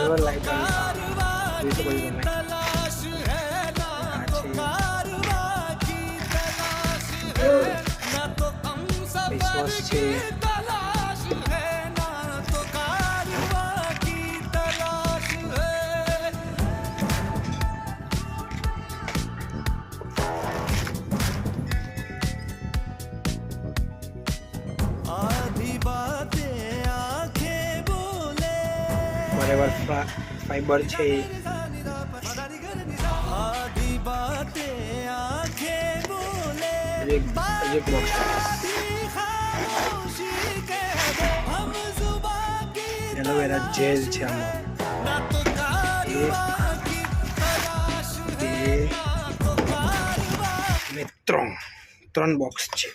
Forever lighter જોઈ શકો છો તમે ફેસવોશ છે ફોરએવર ફાઈબર છે એક બોક્સ એલોવેરા જેલ છે આમાં બે અને ત્રણ બોક્સ છે।